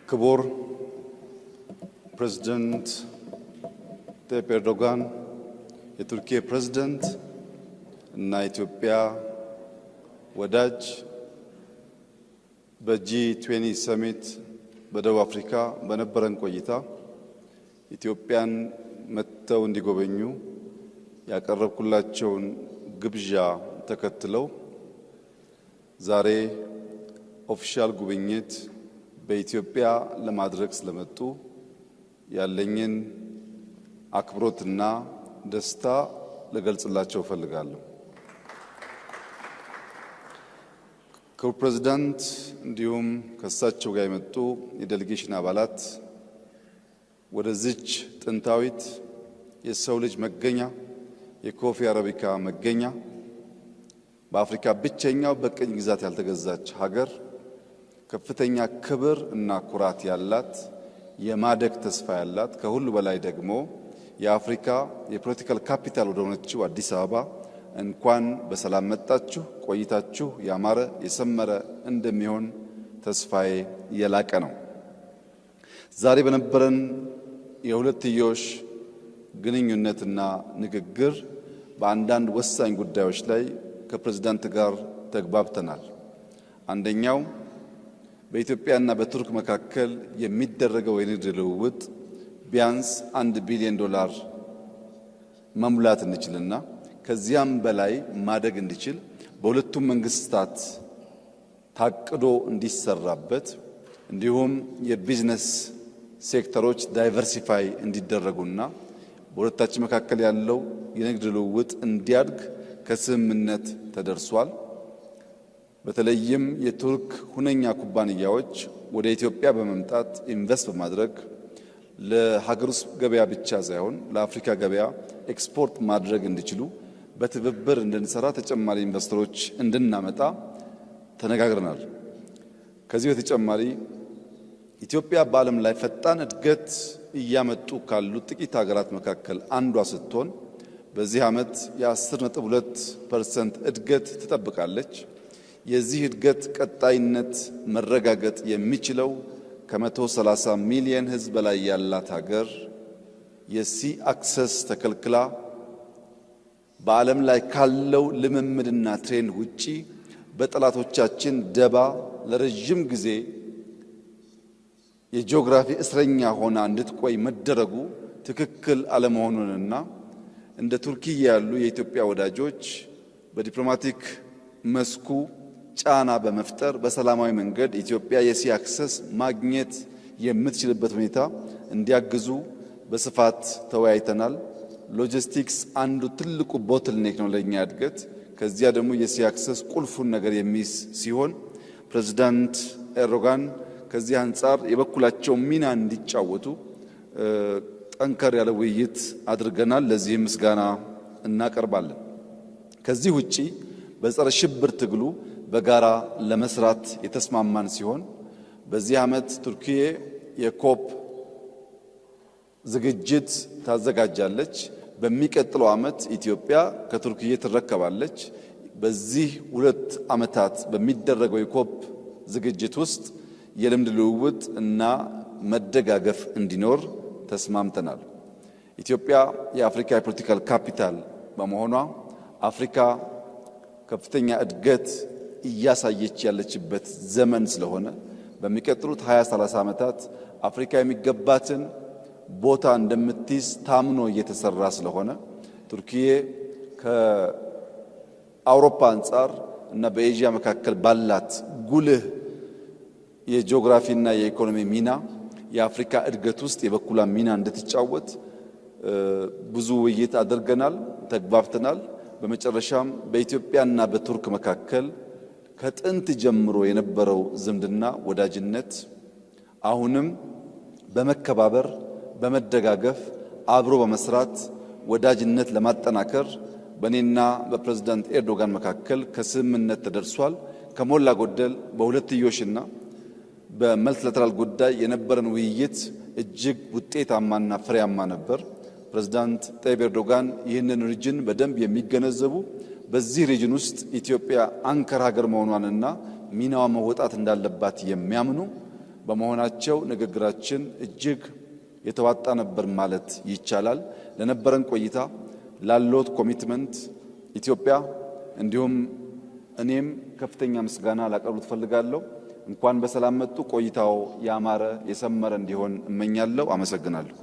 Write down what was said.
ክቡር ፕሬዝዳንት ታይብ ኤርዶጋን የቱርኪ ፕሬዝዳንት እና ኢትዮጵያ ወዳጅ በጂ20 ሰሚት በደቡብ አፍሪካ በነበረን ቆይታ ኢትዮጵያን መጥተው እንዲጎበኙ ያቀረብኩላቸውን ግብዣ ተከትለው ዛሬ ኦፊሻል ጉብኝት በኢትዮጵያ ለማድረግ ስለመጡ ያለኝን አክብሮትና ደስታ ልገልጽላቸው ፈልጋለሁ። ክቡር ፕሬዝዳንት እንዲሁም ከሳቸው ጋር የመጡ የዴሌጌሽን አባላት ወደዚች ጥንታዊት የሰው ልጅ መገኛ የኮፊ አረቢካ መገኛ በአፍሪካ ብቸኛው በቅኝ ግዛት ያልተገዛች ሀገር ከፍተኛ ክብር እና ኩራት ያላት የማደግ ተስፋ ያላት ከሁሉ በላይ ደግሞ የአፍሪካ የፖለቲካል ካፒታል ወደ ሆነችው አዲስ አበባ እንኳን በሰላም መጣችሁ። ቆይታችሁ ያማረ የሰመረ እንደሚሆን ተስፋዬ የላቀ ነው። ዛሬ በነበረን የሁለትዮሽ ግንኙነትና ንግግር በአንዳንድ ወሳኝ ጉዳዮች ላይ ከፕሬዝዳንት ጋር ተግባብተናል። አንደኛው በኢትዮጵያና በቱርክ መካከል የሚደረገው የንግድ ልውውጥ ቢያንስ $1 ቢሊዮን መሙላት እንችልና ከዚያም በላይ ማደግ እንዲችል በሁለቱም መንግስታት ታቅዶ እንዲሰራበት እንዲሁም የቢዝነስ ሴክተሮች ዳይቨርሲፋይ እንዲደረጉና በሁለታችን መካከል ያለው የንግድ ልውውጥ እንዲያድግ ከስምምነት ተደርሷል። በተለይም የቱርክ ሁነኛ ኩባንያዎች ወደ ኢትዮጵያ በመምጣት ኢንቨስት በማድረግ ለሀገር ውስጥ ገበያ ብቻ ሳይሆን ለአፍሪካ ገበያ ኤክስፖርት ማድረግ እንዲችሉ በትብብር እንድንሰራ ተጨማሪ ኢንቨስተሮች እንድናመጣ ተነጋግረናል። ከዚህ በተጨማሪ ኢትዮጵያ በዓለም ላይ ፈጣን እድገት እያመጡ ካሉ ጥቂት ሀገራት መካከል አንዷ ስትሆን በዚህ ዓመት የ10.2% እድገት ትጠብቃለች። የዚህ እድገት ቀጣይነት መረጋገጥ የሚችለው ከ130 ሚሊዮን ሕዝብ በላይ ያላት ሀገር የሲ አክሰስ ተከልክላ በዓለም ላይ ካለው ልምምድና ትሬንድ ውጪ በጠላቶቻችን ደባ ለረጅም ጊዜ የጂኦግራፊ እስረኛ ሆና እንድትቆይ መደረጉ ትክክል አለመሆኑንና እንደ ቱርኪ ያሉ የኢትዮጵያ ወዳጆች በዲፕሎማቲክ መስኩ ጫና በመፍጠር በሰላማዊ መንገድ ኢትዮጵያ የሲ አክሰስ ማግኘት የምትችልበት ሁኔታ እንዲያግዙ በስፋት ተወያይተናል። ሎጂስቲክስ አንዱ ትልቁ ቦትልኔክ ነው ለኛ እድገት። ከዚያ ደግሞ የሲ አክሰስ ቁልፉን ነገር የሚይዝ ሲሆን ፕሬዝዳንት ኤርዶጋን ከዚህ አንጻር የበኩላቸው ሚና እንዲጫወቱ ጠንከር ያለ ውይይት አድርገናል። ለዚህም ምስጋና እናቀርባለን። ከዚህ ውጪ በጸረ ሽብር ትግሉ በጋራ ለመስራት የተስማማን ሲሆን በዚህ ዓመት ቱርኪዬ የኮፕ ዝግጅት ታዘጋጃለች። በሚቀጥለው ዓመት ኢትዮጵያ ከቱርኪዬ ትረከባለች። በዚህ 2 ዓመታት በሚደረገው የኮፕ ዝግጅት ውስጥ የልምድ ልውውጥ እና መደጋገፍ እንዲኖር ተስማምተናል። ኢትዮጵያ የአፍሪካ የፖለቲካል ካፒታል በመሆኗ አፍሪካ ከፍተኛ እድገት እያሳየች ያለችበት ዘመን ስለሆነ በሚቀጥሉት 20-30 ዓመታት አፍሪካ የሚገባትን ቦታ እንደምትይዝ ታምኖ እየተሰራ ስለሆነ ቱርኪዬ ከአውሮፓ አንጻር እና በኤዥያ መካከል ባላት ጉልህ የጂኦግራፊና የኢኮኖሚ ሚና የአፍሪካ እድገት ውስጥ የበኩሏን ሚና እንድትጫወት ብዙ ውይይት አድርገናል፣ ተግባብተናል። በመጨረሻም በኢትዮጵያና በቱርክ መካከል ከጥንት ጀምሮ የነበረው ዝምድና ወዳጅነት አሁንም በመከባበር በመደጋገፍ አብሮ በመስራት ወዳጅነት ለማጠናከር በእኔና በፕሬዝዳንት ኤርዶጋን መካከል ከስምምነት ተደርሷል። ከሞላ ጎደል በሁለትዮሽና በመልቲላተራል ጉዳይ የነበረን ውይይት እጅግ ውጤታማና ፍሬያማ ነበር። ፕሬዝዳንት ታይብ ኤርዶጋን ይህንን ሪጅን በደንብ የሚገነዘቡ በዚህ ሪጅን ውስጥ ኢትዮጵያ አንከር ሀገር መሆኗንና ሚናዋ መወጣት እንዳለባት የሚያምኑ በመሆናቸው ንግግራችን እጅግ የተዋጣ ነበር ማለት ይቻላል። ለነበረን ቆይታ ላሎት ኮሚትመንት ኢትዮጵያ እንዲሁም እኔም ከፍተኛ ምስጋና ላቀርብ ፈልጋለሁ። እንኳን በሰላም መጡ። ቆይታው ያማረ የሰመረ እንዲሆን እመኛለሁ። አመሰግናለሁ።